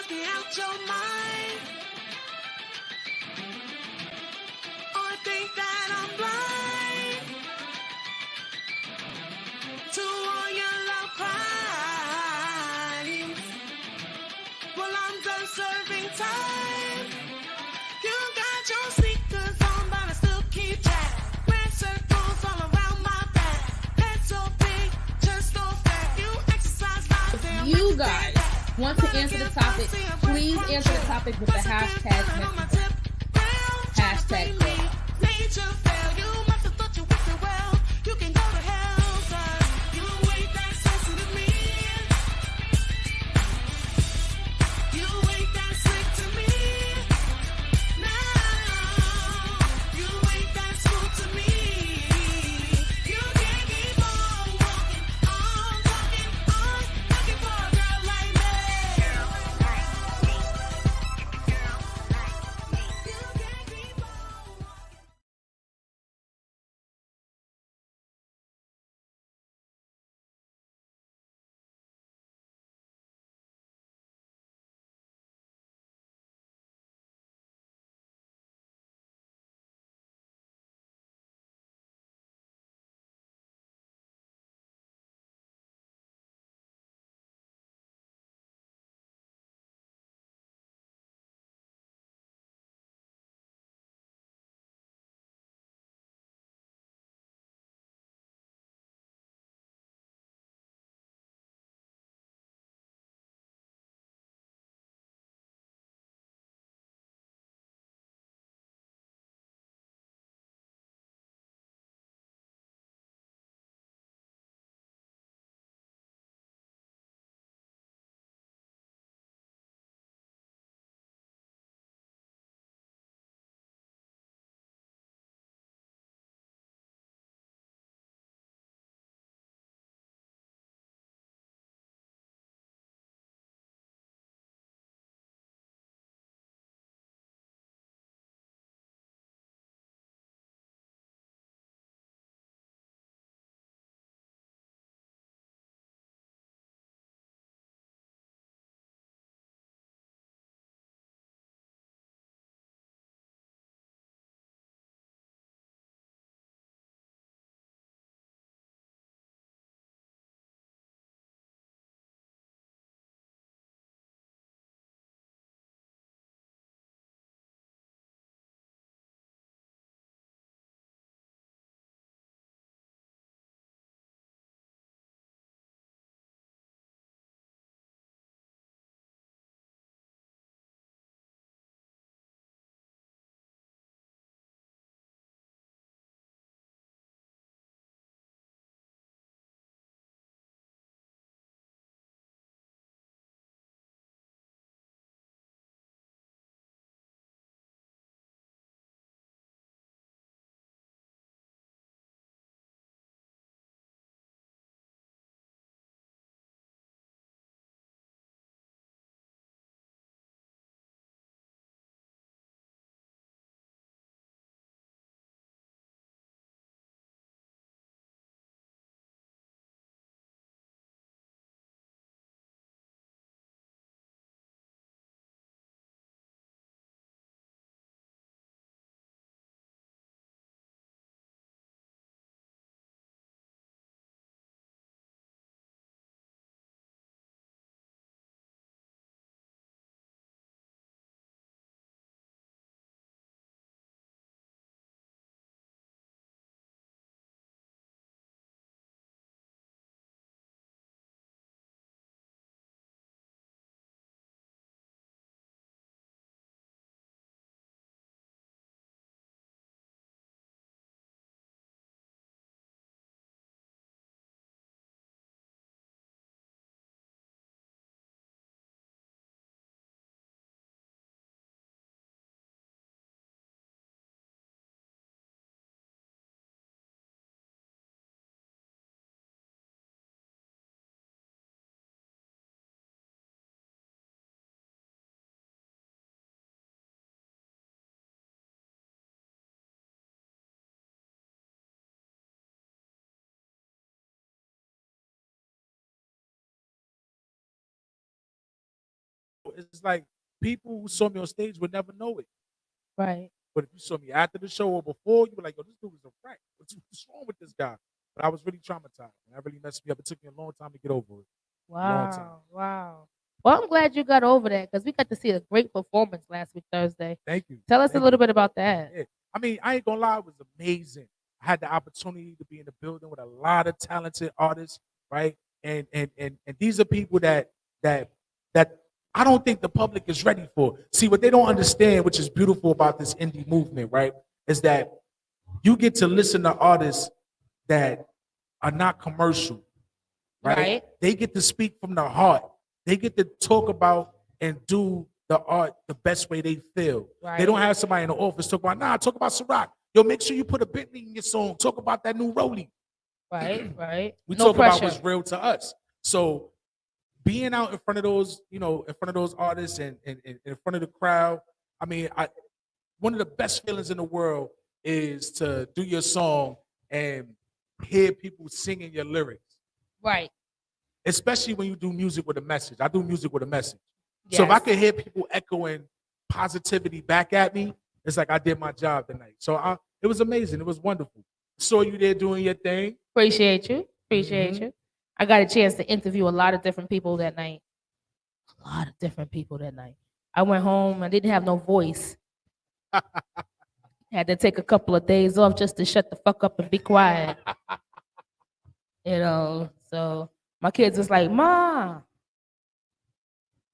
must be out your mind. Or think that I'm blind to all your love crimes. Well, I'm done serving time. You got your sneakers on, but I still keep track. Red circles all around my back. Head so big, just so fat. You exercise my damn. You guys want to answer the topic, please answer the topic with the hashtag Mexico. Hashtag. it's like people who saw me on stage would never know it. Right. But if you saw me after the show or before, you were like, "Yo, this dude is a wreck. What's wrong with this guy?" But I was really traumatized. And that really messed me up. It took me a long time to get over it. Long time. Wow. Well, I'm glad you got over that because we got to see a great performance last week Thursday. Thank you. Tell us a Thank little you. bit about that. Yeah. I mean, I ain't gonna lie, it was amazing. I had the opportunity to be in the building with a lot of talented artists, right? And these are people that that I don't think the public is ready for. See, what they don't understand, which is beautiful about this indie movement, right, is that you get to listen to artists that are not commercial, right? Right. They get to speak from the heart. They get to talk about and do the art the best way they feel. Right. They don't have somebody in the office talk about, talk about Ciroc. Yo, make sure you put a Bentley in your song. Talk about that new Rollie. Right. We No talk about pressure. what's real to us. So being out in front of those, in front of those artists and in front of the crowd, I mean, one of the best feelings in the world is to do your song and hear people singing your lyrics, Right. especially when you do music with a message. I do music with a message. So if I Yes. can hear people echoing positivity back at me, it's like I did my job tonight. So it was amazing. It was wonderful. Saw you there doing your thing. Appreciate you. Appreciate Mhm. you. I got a chance to interview a lot of different people that night. A lot of different people that night. I went home. I didn't have no voice. Had to take a couple of days off just to shut the fuck up and be quiet. So my kids was like, "Ma,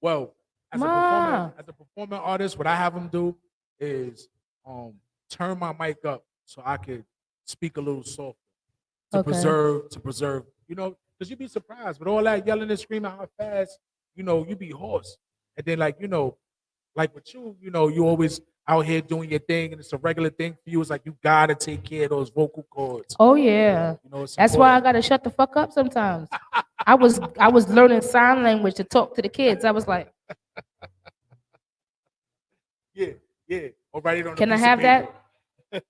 Well, Ma." as a performing artist, what I have them do is turn my mic up so I could speak a little softer to Okay. preserve, because you'd be surprised with all that yelling and screaming how fast, you be hoarse. And then like with you, you always out here doing your thing and it's a regular thing for you. It's like you gotta take care of those vocal cords. Oh yeah. It's That's why I important. gotta shut the fuck up sometimes. I was learning sign language to talk to the kids. I was like, Yeah, yeah. Or write it on a "Can I piece have of that? paper.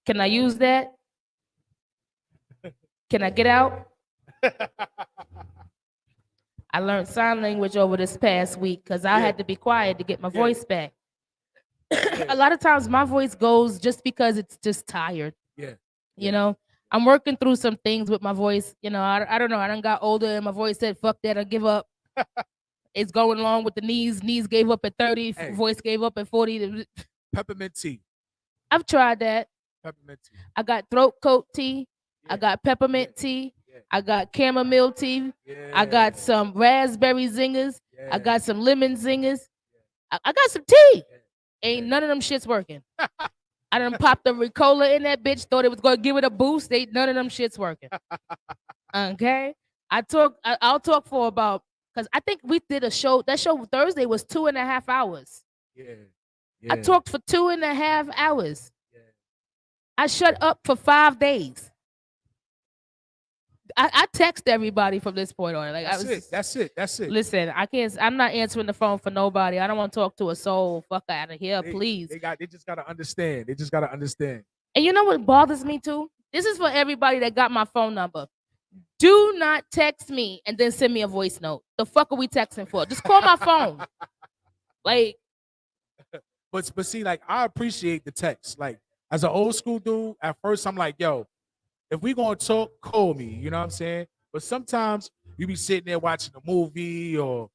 Can I use that? Can I get out?" I learned sign language over this past week because I Yeah. had to be quiet to get my Yeah. voice back. Yeah. A lot of times my voice goes just because it's just tired. Yeah. You know, I'm working through some things with my voice. I don't know. I done got older and my voice said, "Fuck that, I give up." It's going along with the knees. Knees gave up at 30. Hey. Voice gave up at 40. Peppermint tea. I've tried that. Peppermint tea. I got throat coat tea. I Yeah. got peppermint tea. Yeah. I got chamomile tea. Yeah. I got some raspberry zingers. Yeah. I got some lemon zingers. I got some tea. Yeah. Ain't none of them shits working. I done popped the Ricola in that bitch. Thought it was gonna give it a boost. None of them shits working. Okay. I'll talk for about, because I think we did a show. That show Thursday was 2.5 hours. Yeah. I Yeah. talked for 2.5 hours. Yeah. I shut up for 5 days. I text everybody from this point on. Like That's it. Listen, I'm not answering the phone for nobody. I don't want to talk to a soul. Fuck out of here, please. They just gotta understand. They just gotta understand. And you know what bothers me too? This is for everybody that got my phone number. Do not text me and then send me a voice note. The fuck are we texting for? Just call my phone. Like, But see, like I appreciate the text. Like as an old school dude, at first I'm like, yo, if we gonna talk, call me. You know what I'm saying? But sometimes you be sitting there watching a movie or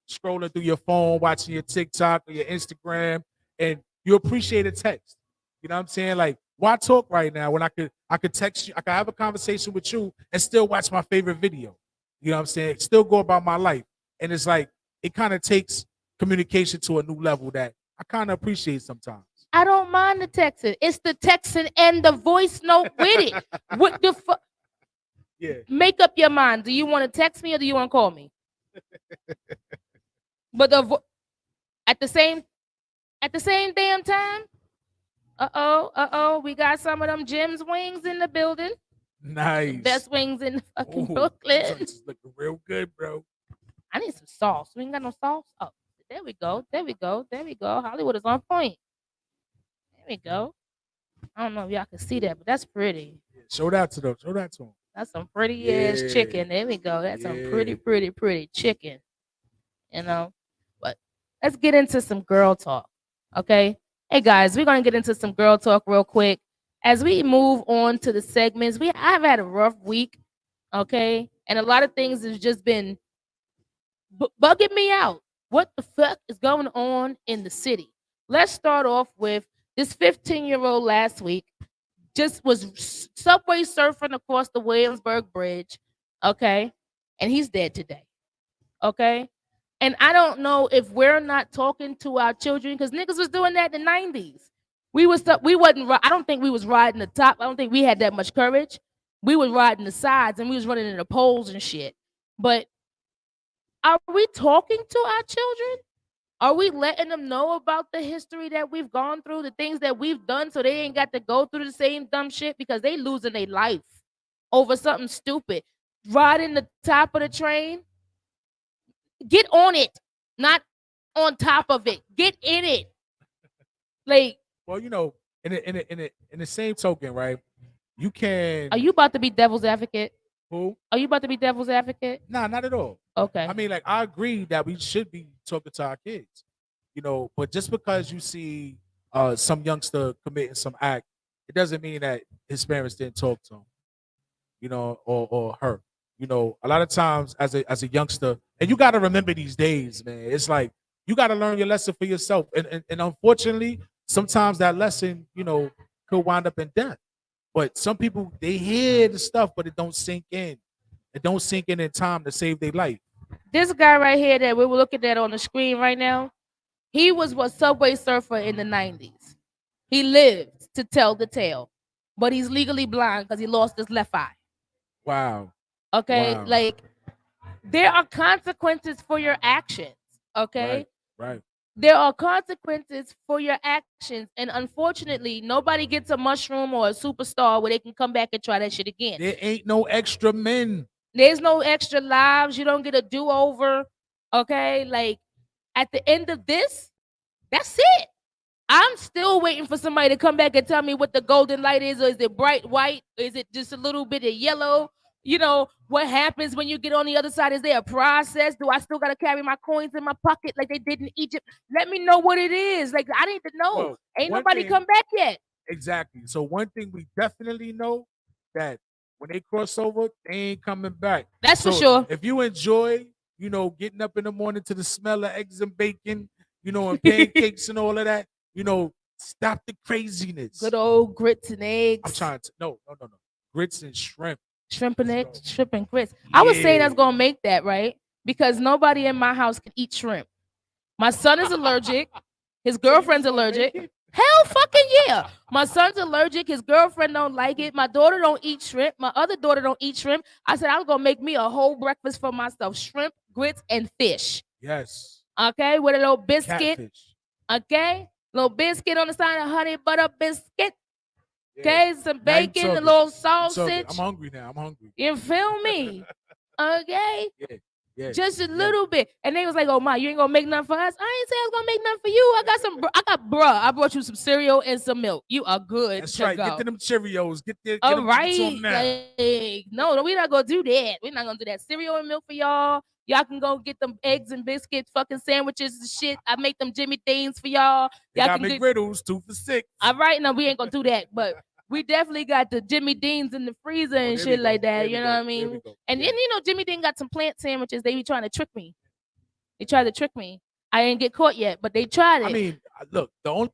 scrolling through your phone, watching your TikTok or your Instagram, and you appreciate a text. You know what I'm saying? Like, why talk right now when I could text you, I could have a conversation with you and still watch my favorite video. You know what I'm saying? Still go about my life. And it's like it kind of takes communication to a new level that I kind of appreciate sometimes. I don't mind the texting. It's the texting and the voice note with it. What the fuck? Yeah. Make up your mind. Do you want to text me or do you want to call me? But at the same damn time. We got some of them Jim's wings in the building. Nice. Best wings in the fucking Ooh, Brooklyn. this is looking real good, bro. I need some sauce. We ain't got no sauce. Oh, there we go. Hollywood is on point. There we go. I don't know if y'all can see that, but that's pretty. Yeah, show that to them. Show that to them. That's some pretty ass chicken. There we go. That's some pretty chicken. But let's get into some girl talk. Okay. Hey guys, we're gonna get into some girl talk real quick. As we move on to the segments, I've had a rough week, okay? And a lot of things has just been bugging me out. What the fuck is going on in the city? Let's start off with this 15-year-old last week just was subway surfing across the Williamsburg Bridge, okay? And he's dead today, okay? And I don't know if we're not talking to our children because niggas was doing that in the 90s. We wasn't. I don't think we was riding the top. I don't think we had that much courage. We was riding the sides and we was running in the poles and shit. But are we talking to our children? Are we letting them know about the history that we've gone through, the things that we've done, so they ain't got to go through the same dumb shit because they losing their life over something stupid? Riding the top of the train, get on it, not on top of it. Get in it. Like, Well, in the same token, right? You can. are you about to be devil's advocate? Who? Are you about to be devil's advocate? Nah, not at all. Okay. I mean, like, I agree that we should be talking to our kids, but just because you see some youngster committing some act, it doesn't mean that his parents didn't talk to him, or her. A lot of times as a youngster, and you got to remember these days, man. It's like you got to learn your lesson for yourself, and unfortunately, sometimes that lesson, could wind up in death. But some people they hear the stuff, but it don't sink in. It don't sink in time to save their life. This guy right here that we were looking at on the screen right now, he was what subway surfer in the 90s. He lived to tell the tale, but he's legally blind because he lost his left eye. Wow. Okay, Wow. like there are consequences for your actions. Okay, Right. there are consequences for your actions, and unfortunately, nobody gets a mushroom or a superstar where they can come back and try that shit again. There ain't no extra men. There's no extra lives. You don't get a do over. Okay, like at the end of this, that's it. I'm still waiting for somebody to come back and tell me what the golden light is. Or is it bright white? Is it just a little bit of yellow? What happens when you get on the other side? Is there a process? Do I still got to carry my coins in my pocket like they did in Egypt? Let me know what it is. Like, I need to know. Well, Ain't one nobody thing- come back yet. Exactly. So one thing we definitely know that when they cross over, they ain't coming back. That's for So sure. If you enjoy, getting up in the morning to the smell of eggs and bacon, and pancakes and all of that, stop the craziness. Good old grits and eggs. I'm trying to no. Grits and shrimp. Shrimp and eggs, shrimp and grits. I was saying I was Yeah. gonna make that, right? Because nobody in my house can eat shrimp. My son is allergic. His girlfriend's allergic. Hell fucking yeah. My son's allergic. His girlfriend don't like it. My daughter don't eat shrimp. My other daughter don't eat shrimp. I said I was gonna make me a whole breakfast for myself. Shrimp, grits, and fish. Yes. Okay, with a little biscuit. Catfish. Okay, little biscuit on the side, a honey butter biscuit. Yeah. Okay, some Now you bacon, a talking. little You talking. sausage. I'm hungry now. I'm hungry. You feel me? Okay. Yeah. Just a little bit. And they was like, oh, Ma, you ain't gonna make nothing for us? I ain't say I was gonna make nothing for you. I brought you some cereal and some milk. You are good. That's to right. go. Get to them Cheerios. Get All them right. some now. Like, no, we're not gonna do that. We're not gonna do that. Cereal and milk for y'all. Y'all can go get them eggs and biscuits, fucking sandwiches and shit. I make them Jimmy Deans for y'all. They Y'all got can get. McGriddles 2 for $6. All right, no, we ain't gonna do that, but we definitely got the Jimmy Deans in the freezer and there shit we like go. that. There You we know what I go. There we mean? go. And Yeah. then Jimmy Dean got some plant sandwiches. They be trying to trick me. They tried to trick me. I ain't get caught yet, but they tried it. I mean, look, the only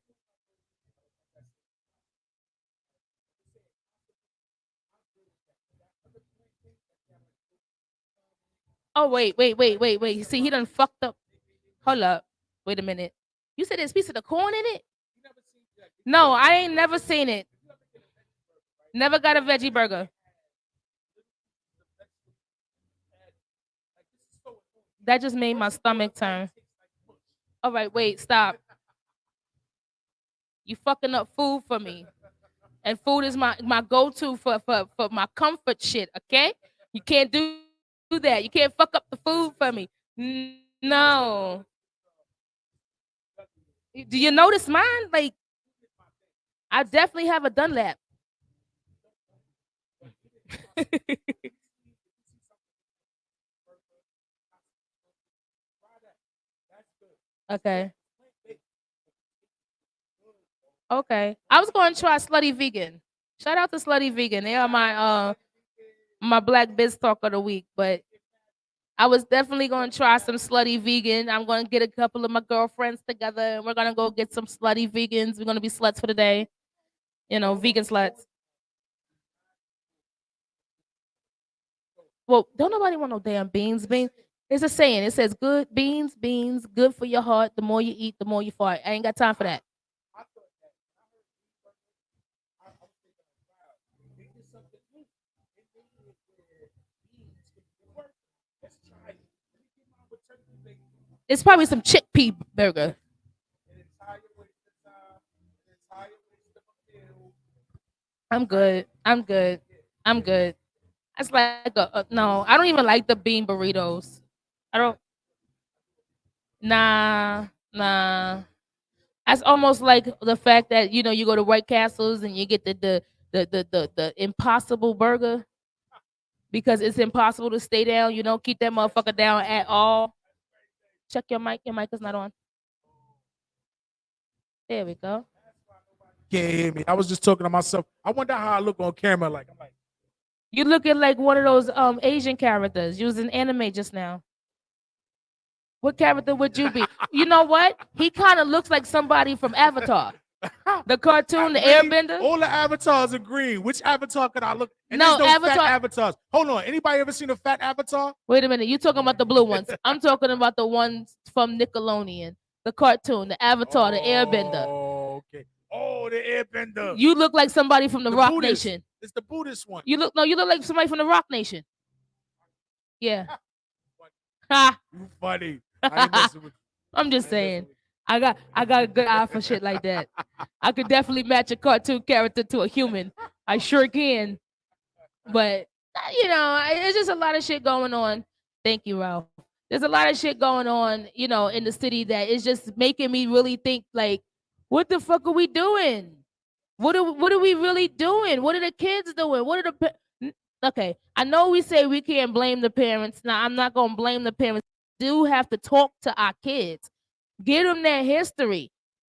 oh wait. See, he done fucked up. Hold up. Wait a minute. You said there's a piece of the corn in it? No, I ain't never seen it. Never got a veggie burger. That just made my stomach turn. All right, wait, stop. You fucking up food for me. And food is my go-to for my comfort shit, okay? You can't do that. You can't fuck up the food for me. No. Do you notice mine? Like, I definitely have a Dunlap. Okay. Okay. I was going to try Slutty Vegan. Shout out to Slutty Vegan. They are my Black Biz Talk of the week. But I was definitely going to try some Slutty Vegan. I'm going to get a couple of my girlfriends together, and we're going to go get some Slutty Vegans. We're going to be sluts for the day. You know, vegan sluts. Well, don't nobody want no damn beans. Beans. It's a saying. It says good beans, good for your heart. The more you eat, the more you fart. I ain't got time for that. It's probably some chickpea burger. I'm good. I'm good. I'm good. That's like no. I don't even like the bean burritos. I don't. Nah. That's almost like the fact that you go to White Castles and you get the Impossible Burger because it's impossible to stay down. You don't keep that motherfucker down at all. Check your mic. Your mic is not on. There we go. Can't hear me. I was just talking to myself. I wonder how I look on camera. Like I'm like. You looking like one of those Asian characters using anime just now. What character would you be? You know what? He kind of looks like somebody from Avatar. The cartoon, the Airbender. All the avatars are green. Which avatar could I look? And No, there's Avatar. fat avatars. Hold on. Anybody ever seen a fat avatar? Wait a minute. You talking about the blue ones. I'm talking about the ones from Nickelodeon. The cartoon, the Avatar, the Airbender. Oh, okay. Oh, the Airbender. You look like somebody from the Rock Buddhist. Nation. It's the Buddhist one. You look like somebody from the Rock Nation. Yeah. Ha. You funny. I ain't messing with you. I'm just saying. I got a good eye for shit like that. I could definitely match a cartoon character to a human. I sure can. But it's just a lot of shit going on. Thank you, Ralph. There's a lot of shit going on, in the city that is just making me really think like, what the fuck are we doing? What are we really doing? What are the kids doing? What are okay? I know we say we can't blame the parents. Now I'm not gonna blame the parents. We do have to talk to our kids. Give them their history.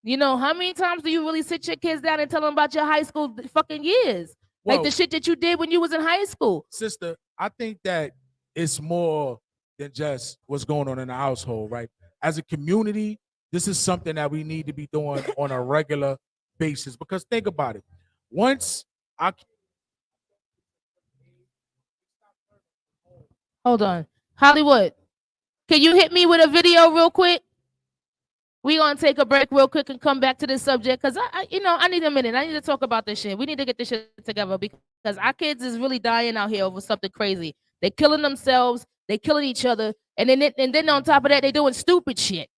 How many times do you really sit your kids down and tell them about your high school fucking years? Whoa. Like the shit that you did when you was in high school. Sister, I think that it's more than just what's going on in the household, right? As a community, this is something that we need to be doing on a regular basis. Because think about it. Once I Hold on. Hollywood, can you hit me with a video real quick? We're going to take a break real quick and come back to this subject because I need a minute. I need to talk about this shit. We need to get this shit together because our kids is really dying out here over something crazy. They're killing themselves. They're killing each other. And then on top of that, they're doing stupid shit.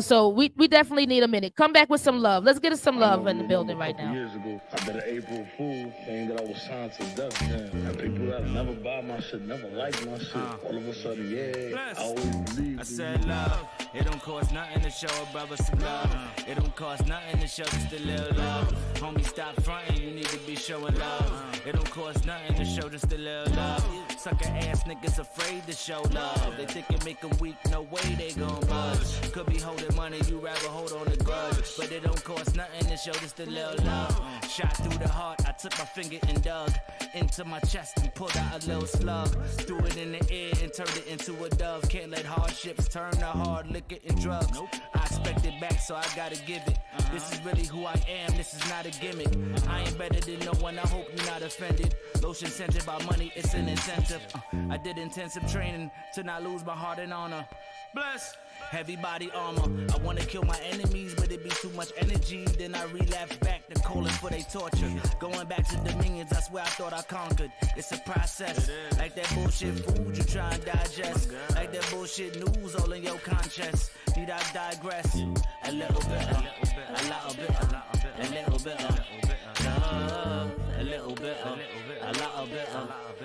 So we definitely need a minute. Come back with some love. Let's get us some love in the building right now. Years ago, I did an April Fool saying that I was signed to death. And people that never buy my shit, never like my shit. All of a sudden, yeah, I always believe. I said love. It don't cost nothing to show a brother some love. It don't cost nothing to show just a little love. Homie, stop fronting. You need to be showing love. It don't cost nothing to show just a little love. Sucker ass niggas afraid to show love. They think it make them weak. No way they gon' budge. Could be holding money, you rather hold on a grudge. But it don't cost nothing to show just a little love. Shot through the heart, I took my finger and dug into my chest and pulled out a little slug. Threw it in the air and turned it into a dove. Can't let hardships turn to hard liquor and drugs. I expect it back, so I gotta give it. This is really who I am, this is not a gimmick. I ain't better than no one, I hope you're not offended. Lotion scented by money, it's an incentive. I did intensive training to not lose my heart and honor. Bless. Heavy body armor. I wanna kill my enemies, but it be too much energy. Then I relapse back to calling for they torture. Going back to dominions, I swear I thought I conquered. It's a process. Like that bullshit food you try and digest. Like that bullshit news all in your conscience. Need I digress? A little bit, a little bit, a lot bit, a little bit, love. A little bit, a lot bit,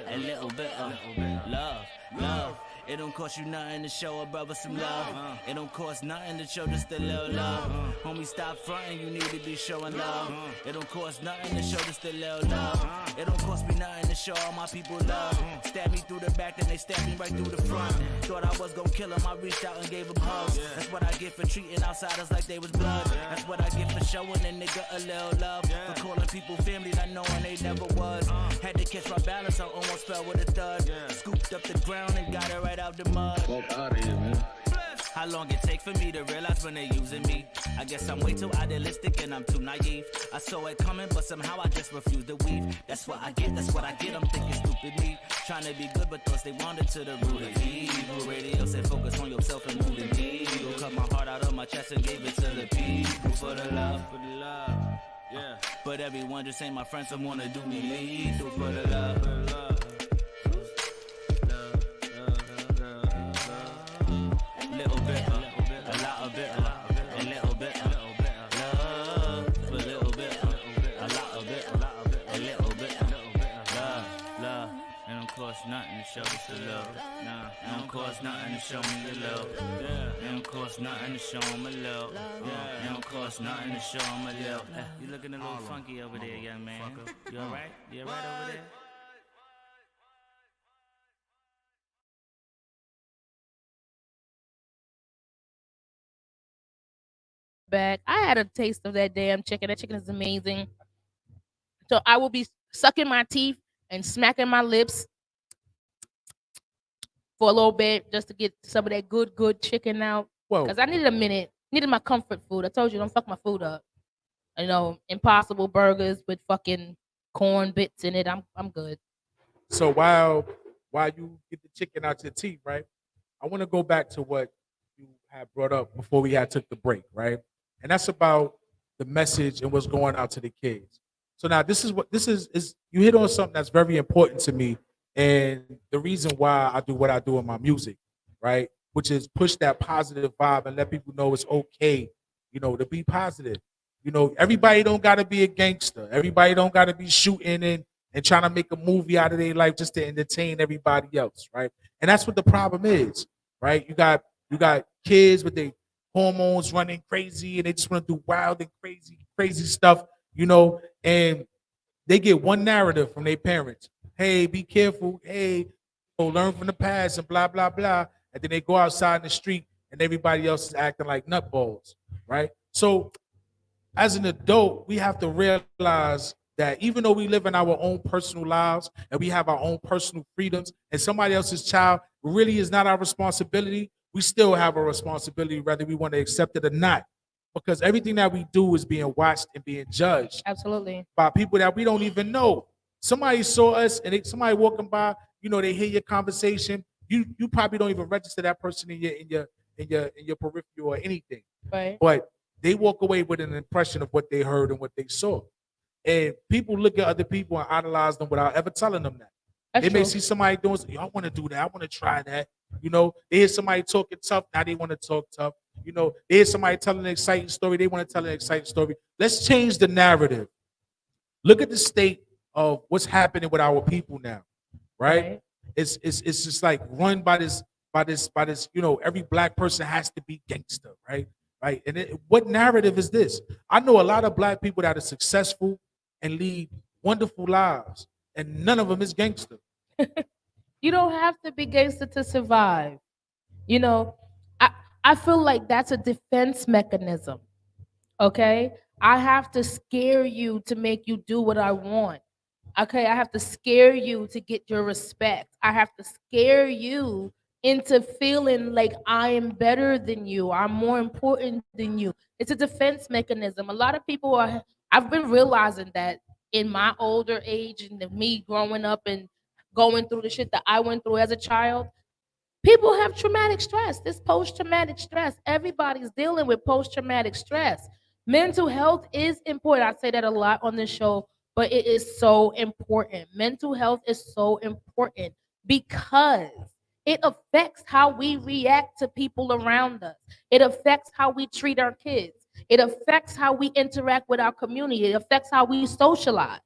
a little bit, love. It don't cost you nothing to show a brother some love. It don't cost nothing to show just a little love. Homie, stop fronting, you need to be showing love. It don't cost nothing to show just a little love. It don't cost me nothing to show all my people love. Stab me through the back, then they stab me right through the front. Thought I was gonna kill him, I reached out and gave him hugs. That's what I get for treating outsiders like they was blood. That's what I get for showing a nigga a little love. For calling people family, not knowing they never was. Had to catch my balance, I almost fell with a thud. Scooped up the ground and got it right out the mud. Fuck out of here, man. How long it take for me to realize when they using me? I guess I'm way too idealistic and I'm too naive. I saw it coming, but somehow I just refuse to weave. That's what I get, that's what I get. I'm thinking stupid me. Trying to be good, but thoughts they wandered to the root of evil. Radio said focus on yourself and move the needle. Cut my heart out of my chest and gave it to the people. For the love, for the love. Yeah. But everyone just ain't my friends, some wanna do me lethal. For the love, for the love. Little bit, a lot of it, a little bit, love, a little bit, a lot of it, a little bit, love. It don't cost nothing to show us the love. Nah, it don't cost nothing to show me the love. Yeah, it don't cost nothing to show them a love. Yeah, it don't cost nothing to show them a love. You looking a little funky over there, young man. You alright? You alright over there? Back. I had a taste of that damn chicken. That chicken is amazing. So I will be sucking my teeth and smacking my lips for a little bit just to get some of that good chicken out. Whoa. Because I needed a minute. Needed my comfort food. I told you, don't fuck my food up. You know, Impossible burgers with fucking corn bits in it. I'm good. So while you get the chicken out your teeth, right? I want to go back to what you had brought up before we had took the break, right? And that's about the message and what's going out to the kids. So now this is you hit on something that's very important to me, and the reason why I do what I do in my music, right? Which is push that positive vibe and let people know it's okay, you know, to be positive. You know, everybody don't gotta be a gangster. Everybody don't gotta be shooting and trying to make a movie out of their life just to entertain everybody else, right? And that's what the problem is, right? You got kids with their hormones running crazy and they just want to do wild and crazy stuff, you know, and they get one narrative from their parents. Hey, be careful. Hey, learn from the past and blah, blah, blah. And then they go outside in the street and everybody else is acting like nutballs, right? So as an adult, we have to realize that even though we live in our own personal lives and we have our own personal freedoms and somebody else's child really is not our responsibility, we still have a responsibility whether we want to accept it or not, because everything that we do is being watched and being judged Absolutely. by people that we don't even know. Somebody saw us and somebody walking by, you know, they hear your conversation. You probably don't even register that person in your peripheral or anything. Right. But they walk away with an impression of what they heard and what they saw. And people look at other people and idolize them without ever telling them that. That's They may true. see somebody doing something, I want to do that. I want to try that. You know, they hear somebody talking tough. Now they want to talk tough. You know, they hear somebody telling an exciting story. They want to tell an exciting story. Let's change the narrative. Look at the state of what's happening with our people now, right? It's just like run by this, you know, every black person has to be gangster, right? Right. And what narrative is this? I know a lot of black people that are successful and lead wonderful lives, and none of them is gangster. You don't have to be gangster to survive. You know, I feel like that's a defense mechanism. Okay? I have to scare you to make you do what I want. Okay, I have to scare you to get your respect. I have to scare you into feeling like I am better than you. I'm more important than you. It's a defense mechanism. A lot of people are, I've been realizing that in my older age and me growing up and going through the shit that I went through as a child, people have traumatic stress. This post-traumatic stress. Everybody's dealing with post-traumatic stress. Mental health is important. I say that a lot on this show, but it is so important. Mental health is so important because it affects how we react to people around us. It affects how we treat our kids. It affects how we interact with our community. It affects how we socialize.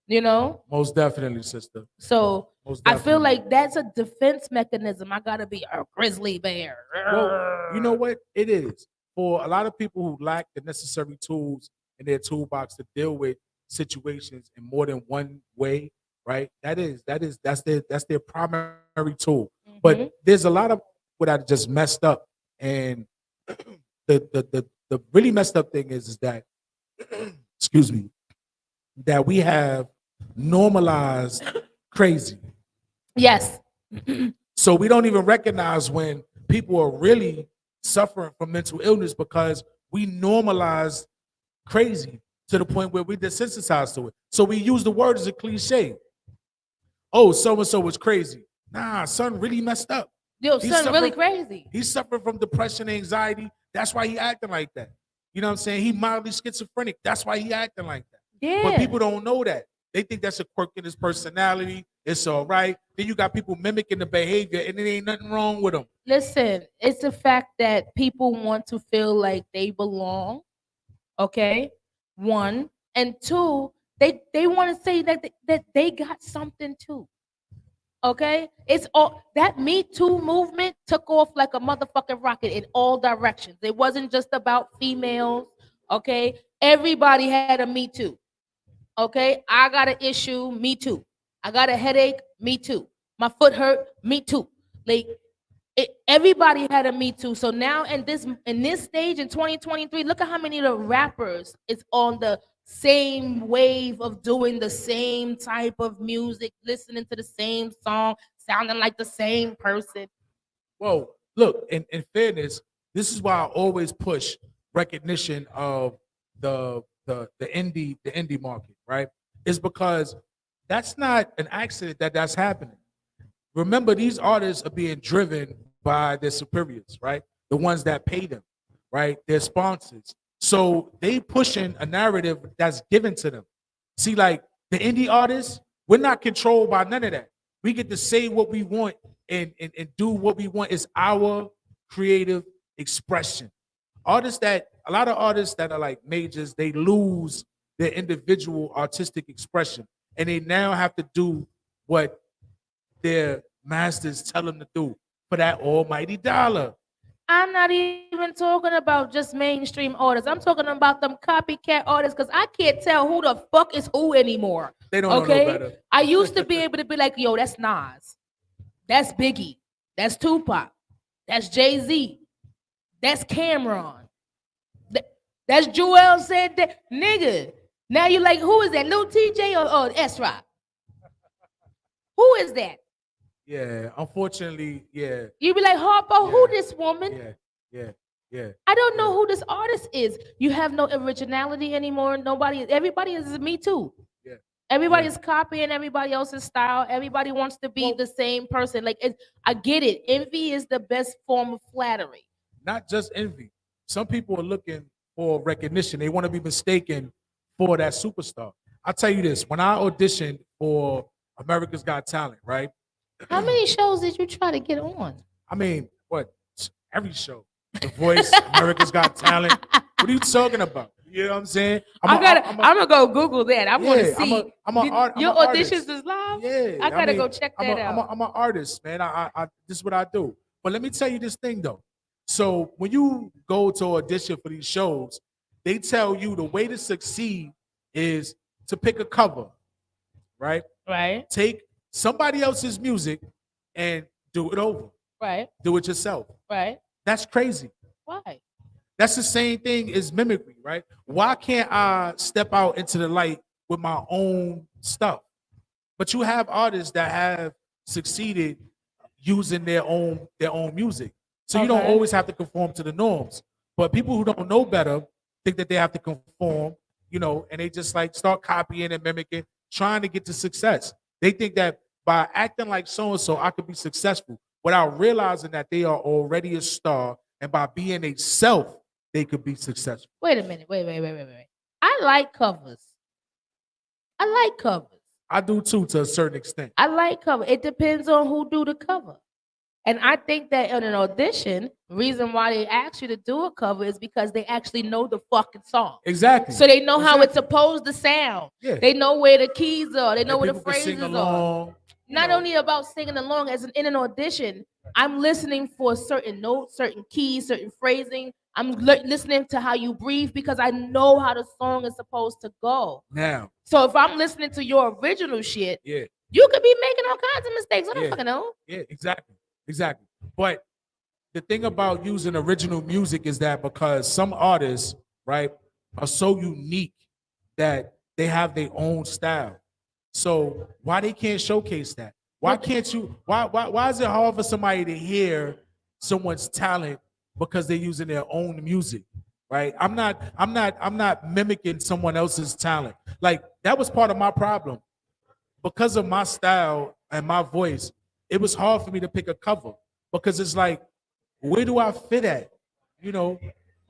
You know? Most definitely, sister. So Most I feel definitely. like that's a defense mechanism. I gotta be a grizzly bear. Well, you know what? It is. For a lot of people who lack the necessary tools in their toolbox to deal with situations in more than one way, right? That's their primary tool. Mhm. But there's a lot of what I just messed up. And the really messed up thing is that excuse me, that we have normalized crazy. Yes. So we don't even recognize when people are really suffering from mental illness because we normalize crazy to the point where we desensitized to it. So we use the word as a cliche. Oh, so and so was crazy. Nah, son really messed up. Yo, He's son, really suffering- crazy. He's suffering from depression and anxiety. That's why he acting like that. You know what I'm saying? He mildly schizophrenic. That's why he acting like that. Yeah. But people don't know that. They think that's a quirk in his personality. It's all right. Then you got people mimicking the behavior, and there ain't nothing wrong with them. Listen, it's the fact that people want to feel like they belong. Okay, one and two, they want to say that they got something too. Okay, it's all that Me Too movement took off like a motherfucking rocket in all directions. It wasn't just about females. Okay, everybody had a Me Too. Okay, I got an issue, me too. I got a headache, me too. My foot hurt, me too. Like everybody had a Me Too. So now in this stage in 2023, look at how many of the rappers is on the same wave of doing the same type of music, listening to the same song, sounding like the same person. Well, look, in fairness, this is why I always push recognition of the indie market, right? Is because that's not an accident that that's happening. Remember, these artists are being driven by their superiors, right? The ones that pay them, right? Their sponsors. So they pushing a narrative that's given to them. See, like the indie artists, we're not controlled by none of that. We get to say what we want and do what we want. It's our creative expression. A lot of artists that are like majors, they lose their individual artistic expression. And they now have to do what their masters tell them to do for that almighty dollar. I'm not even talking about just mainstream artists. I'm talking about them copycat artists because I can't tell who the fuck is who anymore. They don't know no better. I used to be able to be like, yo, that's Nas. That's Biggie. That's Tupac. That's Jay-Z. That's Cameron. That's Joel said that. Nigga. Now you like, who is that? Lil TJ or S-Rock? Who is that? Yeah, unfortunately, yeah, You be like, Harpo, who this woman? yeah. I don't know who this artist is. You have no originality anymore. Everybody is Me Too. Yeah. Everybody's copying everybody else's style. Everybody wants to be the same person. Like I get it. Envy is the best form of flattery. Not just envy. Some people are looking for recognition. They want to be mistaken for that superstar. I'll tell you this: when I auditioned for America's Got Talent, right? How many shows did you try to get on? I mean, what? Every show. The Voice, America's Got Talent. What are you talking about? You know what I'm saying? I'm gonna go Google that. I want to see. Your auditions artist. is live. Yeah, I gotta go check that out. I'm an artist, man. I this is what I do. But let me tell you this thing though. So when you go to audition for these shows, they tell you the way to succeed is to pick a cover, right? Right. Take somebody else's music and do it over. Right. Do it yourself. Right. That's crazy. Why? That's the same thing as mimicry, right? Why can't I step out into the light with my own stuff? But you have artists that have succeeded using their own music. So you don't Okay. always have to conform to the norms. But people who don't know better think that they have to conform, and they just like start copying and mimicking, trying to get to success. They think that by acting like so-and-so, I could be successful without realizing that they are already a star. And by being a self, they could be successful. Wait a minute. Wait. I like covers. I do too, to a certain extent. I like cover. It depends on who do the cover. And I think that in an audition, reason why they ask you to do a cover is because they actually know the fucking song. Exactly. So they know how it's Exactly. supposed to sound. Yeah. They know where the keys are. They know And where the people can sing phrases are. along. Not only about singing along, in an audition, I'm listening for certain notes, certain keys, certain phrasing. I'm listening to how you breathe because I know how the song is supposed to go. Now, So if I'm listening to your original shit, yeah, you could be making all kinds of mistakes. I don't Yeah. fucking know. yeah, exactly. But the thing about using original music is that because some artists, right, are so unique that they have their own style. So why they can't showcase that? Why can't you? Why is it hard for somebody to hear someone's talent because they're using their own music? Right? I'm not mimicking someone else's talent. Like that was part of my problem. Because of my style and my voice, it was hard for me to pick a cover because it's like, where do I fit at? You know,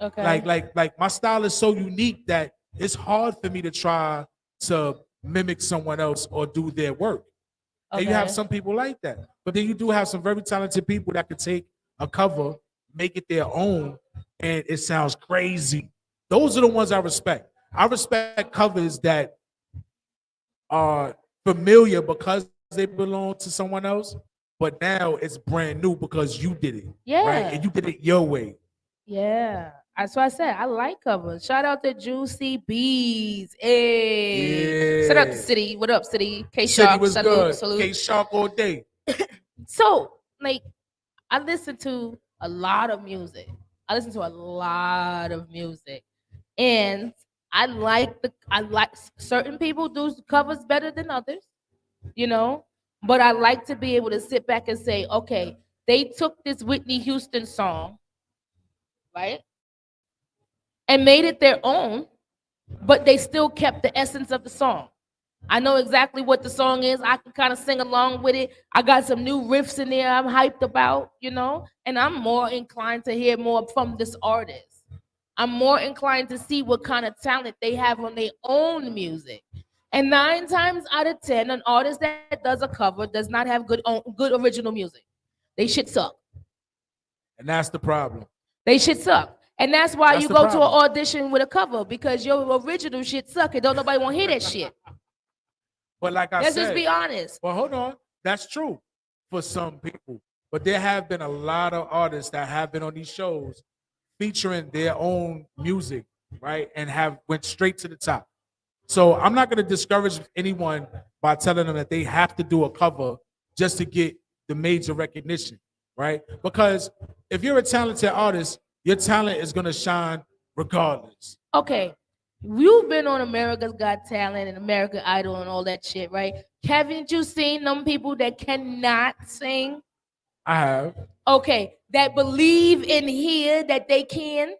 Okay. like my style is so unique that it's hard for me to try to mimic someone else or do their work. And you have Okay. some people like that. But then you do have some very talented people that could take a cover, make it their own, and it sounds crazy. Those are the ones I respect. I respect covers that are familiar because they belong to someone else, but now it's brand new because you did it. Right? Yeah. And you did it your way. Yeah. That's why I said I like covers. Shout out to Juicy Bees. Hey. Shout out to Yeah. City. What up, City? K City Shark. was Salute. good. Salute. K Shark all day. So, like, I listen to a lot of music. I listen to a lot of music. And I like certain people do covers better than others, you know. But I like to be able to sit back and say, okay, they took this Whitney Houston song, right? And made it their own, but they still kept the essence of the song. I know exactly what the song is. I can kind of sing along with it. I got some new riffs in there I'm hyped about, you know, and I'm more inclined to hear more from this artist. I'm more inclined to see what kind of talent they have on their own music. And 9 times out of 10, an artist that does a cover does not have good original music. They shit suck. And that's the problem. They shit suck. And that's why That's you the go to an problem. audition with a cover because your original shit suck and don't nobody want to hear that shit. But like I Let's said, just be honest. well, hold on. That's true for some people. But there have been a lot of artists that have been on these shows featuring their own music, right? And have went straight to the top. So I'm not going to discourage anyone by telling them that they have to do a cover just to get the major recognition, right? Because if you're a talented artist, your talent is going to shine regardless. Okay, you've been on America's Got Talent and American Idol and all that shit, right? Haven't you seen them people that cannot sing? I have. Okay, that believe in here that they can.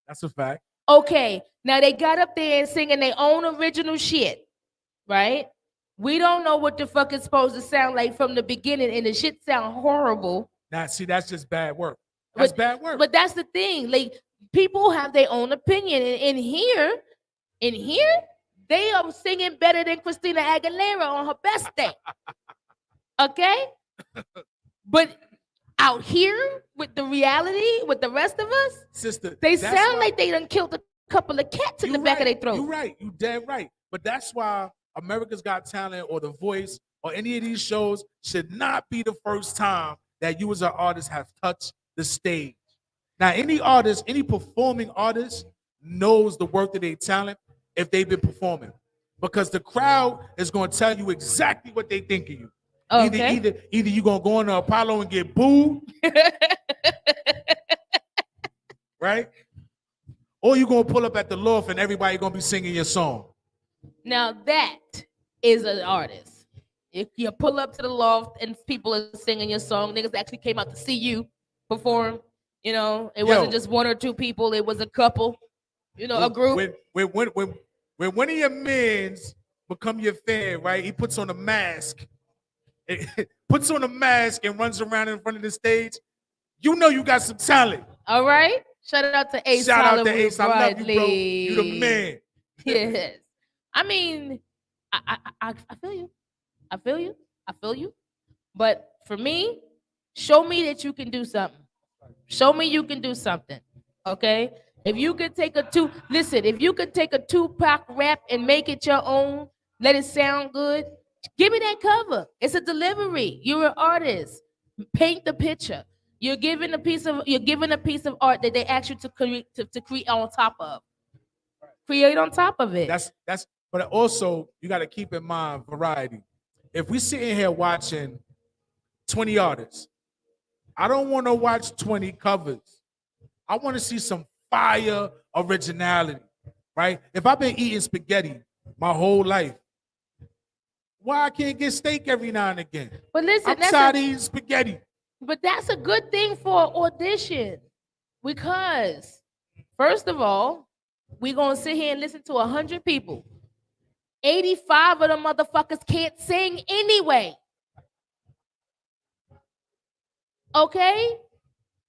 That's a fact. Okay, now they got up there and singing their own original shit, right? We don't know what the fuck it's supposed to sound like from the beginning, and the shit sound horrible. Now, see, that's just bad work. That's bad work. But that's the thing. Like people have their own opinion. And in here, they are singing better than Christina Aguilera on her best day. Okay? But out here with the reality, with the rest of us, Sister, they that's sound why- like they done killed a couple of cats in the You back of right. their throat. You're right. You dead right. But that's why America's Got Talent or The Voice or any of these shows should not be the first time that you as an artist have touched the stage. Now, any artist, any performing artist knows the worth of their talent if they've been performing. Because the crowd is going to tell you exactly what they think of you. Okay. Either you're going to go on the Apollo and get booed, right? Or you're going to pull up at the loft and everybody going to be singing your song. Now that is an artist. If you pull up to the loft and people are singing your song, niggas actually came out to see you perform. You know, it wasn't just one or two people; it was a couple. You know, a group. When one of your men's become your fan, right? He puts on a mask, puts on a mask and runs around in front of the stage. You know you got some talent. All right. Shout out to Ace. Shout out to Hollywood Ace. I love you, bro. Bradley. You the man. Yes. I mean, I feel you. I feel you. I feel you. But for me, Show me that you can do something. Show me you can do something. Okay? If you could take if you could take a Tupac rap and make it your own, let it sound good, give me that cover. It's a delivery. You're an artist. Paint the picture. You're giving a piece of art that they ask you to create on top of. Create on top of it. That's but also you got to keep in mind variety. If we sitting here watching 20 artists, I don't want to watch 20 covers. I want to see some fire originality, right? If I've been eating spaghetti my whole life, why I can't get steak every now and again? But listen, I'm tired of eating spaghetti. But that's a good thing for audition, because first of all, we're gonna sit here and listen to 100 people. 85 of them motherfuckers can't sing anyway. Okay?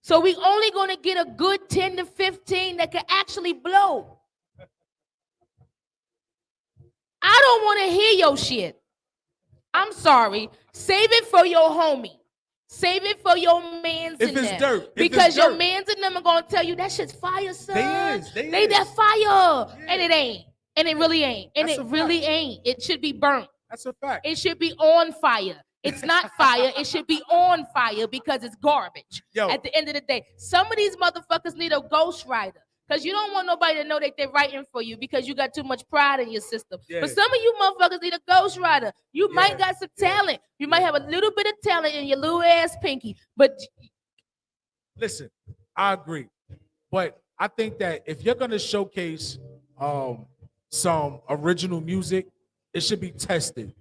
So we only gonna get a good 10 to 15 that can actually blow. I don't want to hear your shit. I'm sorry. Save it for your homie. Save it for your mans If in it's there. dirt. Because your mans in them are gonna tell you that shit's fire, son. They is. that fire. Yeah. And it ain't. And it really ain't. And That's it a really fact. ain't. It should be burnt. That's a fact. It should be on fire. It's not fire. It should be on fire because it's garbage. Yo. At the end of the day, some of these motherfuckers need a ghostwriter. Because you don't want nobody to know that they're writing for you because you got too much pride in your system. Yeah. But some of you motherfuckers need a ghostwriter. You might got some talent. You might have a little bit of talent in your little ass pinky. But listen, I agree. But I think that if you're gonna showcase some original music, it should be tested.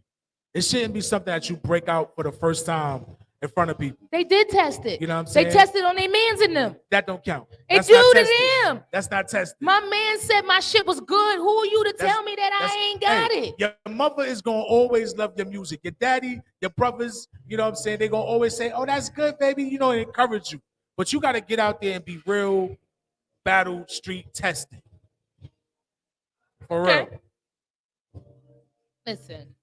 It shouldn't be something that you break out for the first time in front of people. they did test it. You know what I'm saying? They tested on their mans in them. That don't count. It That's do not to tested. them. That's not tested. My man said my shit was good. Who are you to tell me that I ain't got it? Your mother is gonna always love your music. Your daddy, your brothers, you know what I'm saying? They're gonna always say, "Oh, that's good, baby," you know, and encourage you. But you gotta get out there and be real battle street tested. For real. Listen.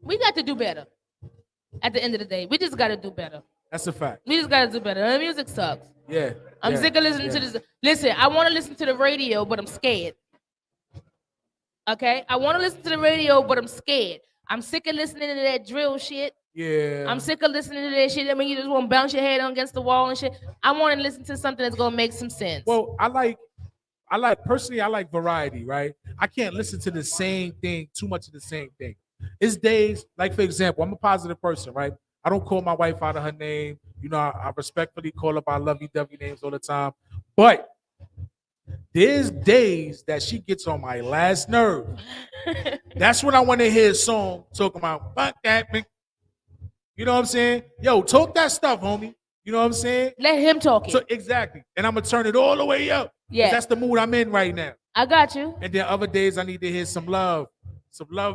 We got to do better. At the end of the day, we just got to do better. That's a fact. We just got to do better. The music sucks. Yeah. I'm sick of listening to this. Listen, I want to listen to the radio, but I'm scared. Okay? I want to listen to the radio, but I'm scared. I'm sick of listening to that drill shit. Yeah. I'm sick of listening to that shit. I mean, you just want to bounce your head against the wall and shit. I want to listen to something that's going to make some sense. Well, I like variety, right? I can't listen to the same thing, too much of the same thing. It's days, like for example, I'm a positive person, right? I don't call my wife out of her name. You know, I respectfully call her by lovey-dovey names all the time. But there's days that she gets on my last nerve. That's when I want to hear a song talking about fuck that. You know what I'm saying? Yo, talk that stuff, homie. You know what I'm saying? Let him talk it. So exactly. And I'm gonna turn it all the way up. Yeah. That's the mood I'm in right now. I got you. And then other days I need to hear some love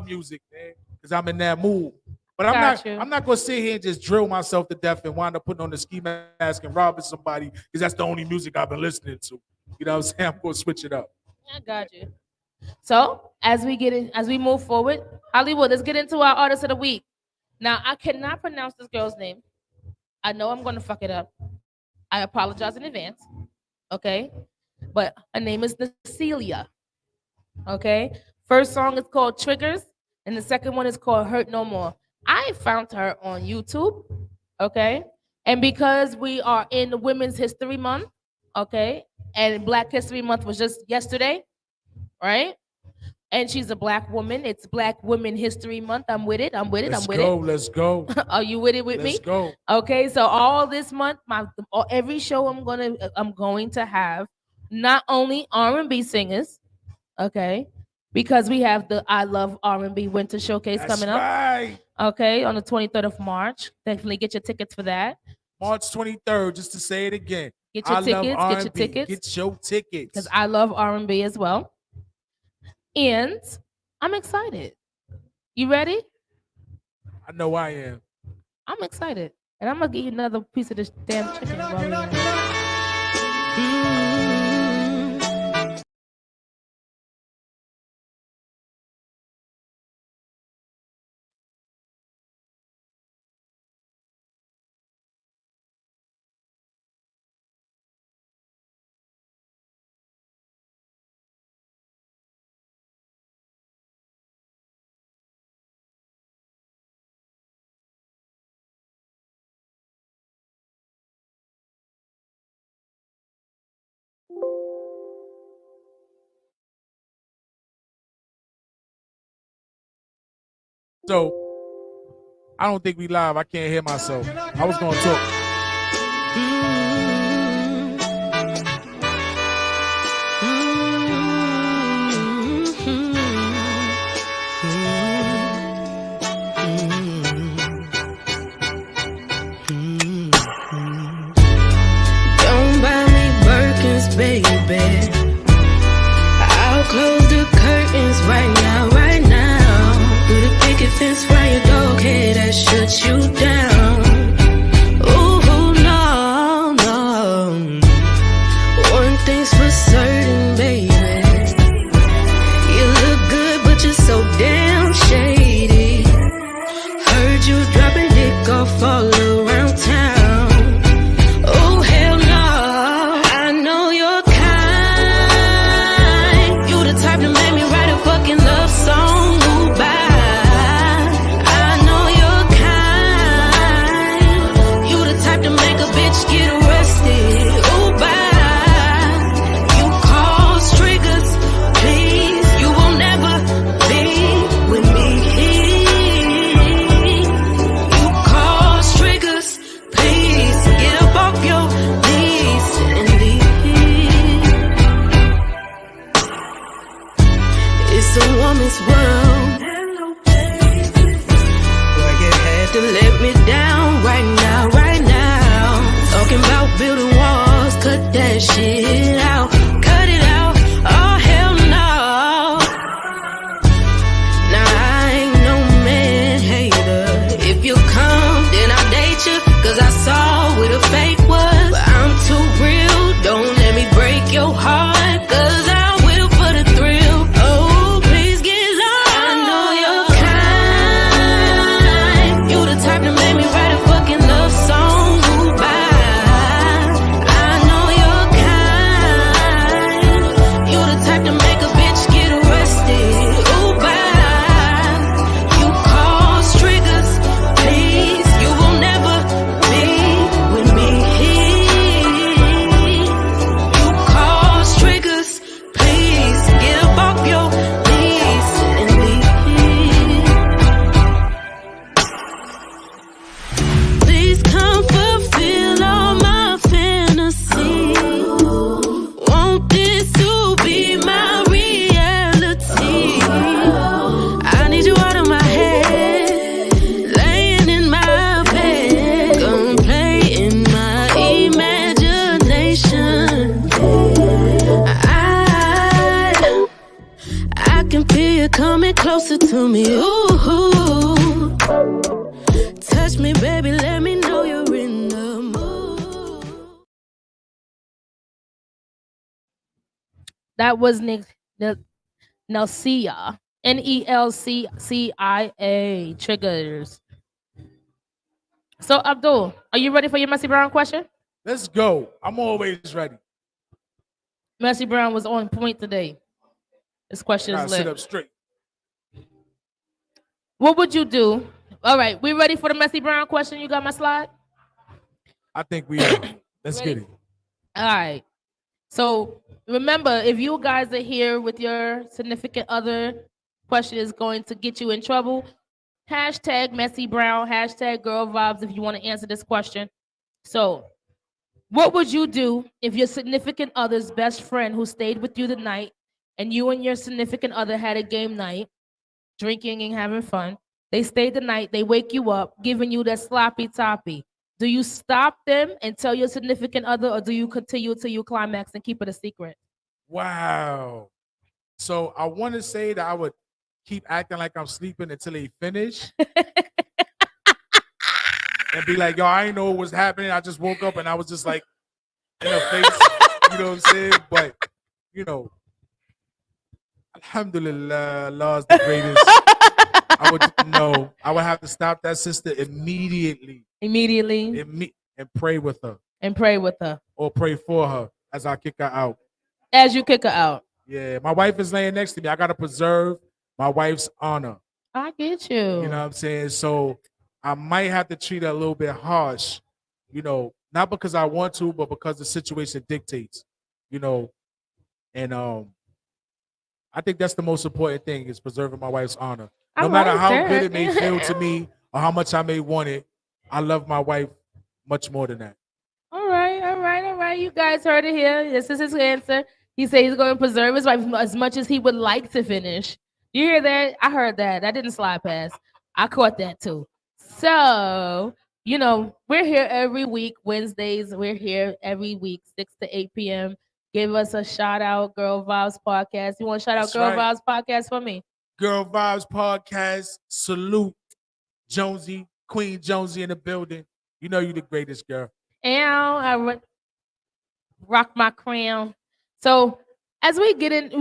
music, man, because I'm in that mood. But I'm not gonna sit here and just drill myself to death and wind up putting on the ski mask and robbing somebody because that's the only music I've been listening to. You know what I'm saying? I'm gonna switch it up. I got you. So as we move forward, Hollywood, let's get into our artist of the week. Now I cannot pronounce this girl's name. I know I'm gonna fuck it up. I apologize in advance. Okay. But her name is Necelia. Okay. First song is called Triggers, and the second one is called Hurt No More. I found her on YouTube. Okay. And because we are in Women's History Month, okay, and Black History Month was just yesterday, right? And she's a Black woman. It's Black Women History Month. I'm with it. Let's go. Are you with it with me? Let's go. Okay, so all this month, every show I'm going to have not only R&B singers, okay, because we have the I Love R&B Winter Showcase That's coming up. Right. Okay, on the 23rd of March. Definitely get your tickets for that. March 23rd, just to say it again. Get your tickets. Get your tickets. Because I love R&B as well. And I'm excited. You ready? I know I am. I'm excited. And I'm going to give you another piece of this damn chicken. while we're on it. So I don't think we live. I can't hear myself. I was gonna talk. Don't buy me Birkins, baby. I'll close the curtains right now, right now. Put a picket fence round your dog head that shuts you down. Ooh, no, no. One thing's for certain, baby. You look good, but you're so damn shady. Heard you dropping dick off all around town. Oh, hell no. I know you're kind. You the type to make me write a fucking love song. Ooh, bye. I know you're kind. You the type to make a bitch get arrested. Ooh, bye. You cause triggers, please. You will never be with me. You cause triggers, please. Get up off your knees and leave. It's a woman's world. Boy, you had to let me down right now, right now. Talking about building walls, cut that shit out. Cut it out, oh hell no. Nah, I ain't no man hater. If you come, then I'll date you. Cause I saw what a fake was. But I'm too real, don't let me break your heart. Cause I will for the thrill. Oh, please get lost. I know you're kind. You the type to make me write a fucking love song. Ooh, bye. I know you're kind. You the type to make a bitch get arrested. Ooh, bye. You cause triggers, please. You will never be with me. You cause triggers, please. Get up off your knees and leave. Please come fulfill all my fantasies. Want this to be my reality. I need you out of my head, laying in my bed. Come play in my imagination. I can feel you coming closer to me. Ooh, touch me, baby, let me know you're in the mood. That was Nelcia. Nelcia. Triggers. So Abdul, are you ready for your Messy Brown question? Let's go. I'm always ready. Messy Brown was on point today. This question Gotta is sit lit. up straight. What would you do? All right, we ready for the Messy Brown question? You got my slide? I think we are. Let's Ready? get it. All right. So remember, if you guys are here with your significant other, question is going to get you in trouble. Hashtag Messy Brown, hashtag Girl Vibes if you want to answer this question. So, what would you do if your significant other's best friend who stayed with you the night and you and your significant other had a game night, drinking and having fun? They stayed the night, they wake you up, giving you that sloppy toppy. Do you stop them and tell your significant other, or do you continue till you climax and keep it a secret? Wow. So I want to say that I would keep acting like I'm sleeping until they finish. And be like, yo, I ain't know what was happening. I just woke up and I was just like in her face. You know what I'm saying? But, you know, alhamdulillah, Allah's the greatest. I would have to stop that sister immediately. Immediately. And pray with her. And pray with her. Or pray for her as I kick her out. As you kick her out. Yeah, my wife is laying next to me. I got to preserve my wife's honor. I get you. You know what I'm saying? So I might have to treat her a little bit harsh, you know, not because I want to, but because the situation dictates, you know. And I think that's the most important thing is preserving my wife's honor. No All matter right, how fair. good it may feel to me or how much I may want it, I love my wife much more than that. All right, all right, all right. You guys heard it here. This is his answer. He said he's going to preserve his wife as much as he would like to finish. You hear that? I heard that. That didn't slide past. I caught that too. So, we're here every week, Wednesdays. We're here every week, 6 to 8 p.m. Give us a shout out, Girl Vibes Podcast. You want to shout out That's Girl right. Vibes Podcast for me? Girl Vibes Podcast. Salute Jonze, Queen Jonze in the building. You know you the greatest, girl. And I rock my crown. So as we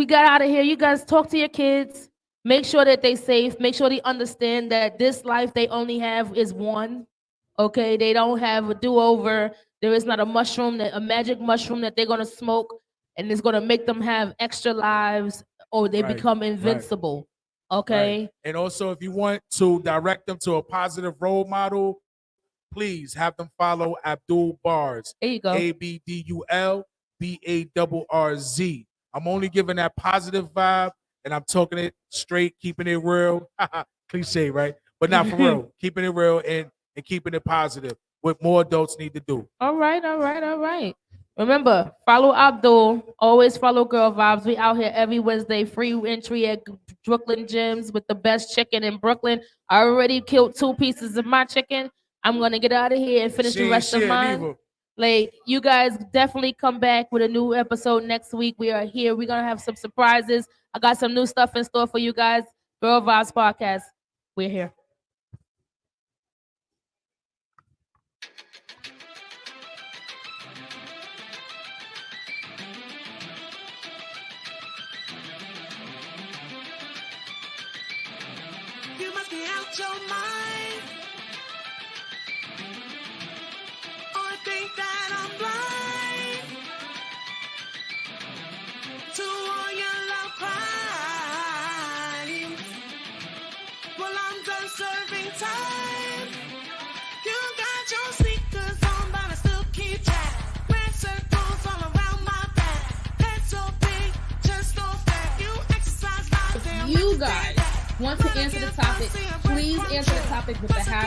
got out of here, you guys talk to your kids. Make sure that they safe. Make sure they understand that this life they only have is one. Okay, they don't have a do-over. There is not a magic mushroom that they're gonna smoke, and it's gonna make them have extra lives, or they Right, become invincible. Okay. Right. And also, if you want to direct them to a positive role model, please have them follow Abdul Barrz. There you go. ABDULBARRZ. I'm only giving that positive vibe, and I'm talking it straight, keeping it real. Cliche, right? But not for real. Keeping it real and keeping it positive. What more adults need to do. All right, all right, all right. Remember, follow Abdul. Always follow Girl Vibes. We out here every Wednesday, free entry at Brooklyn Gyms with the best chicken in Brooklyn. I already killed 2 pieces of my chicken. I'm gonna get out of here and finish the rest of mine. Neither. Like, you guys definitely come back with a new episode next week. We are here. We're gonna have some surprises. I got some new stuff in store for you guys. Girl Vibes Podcast. We're here. You must be out your mind. Or think that I'm blind to all your love crimes. Well, I'm done serving time. You got your sneakers on, but I still keep track. Red circles all around my back. Head so big, just so fat. You exercise my damn You guys want to answer the topic, please answer the topic with the hashtag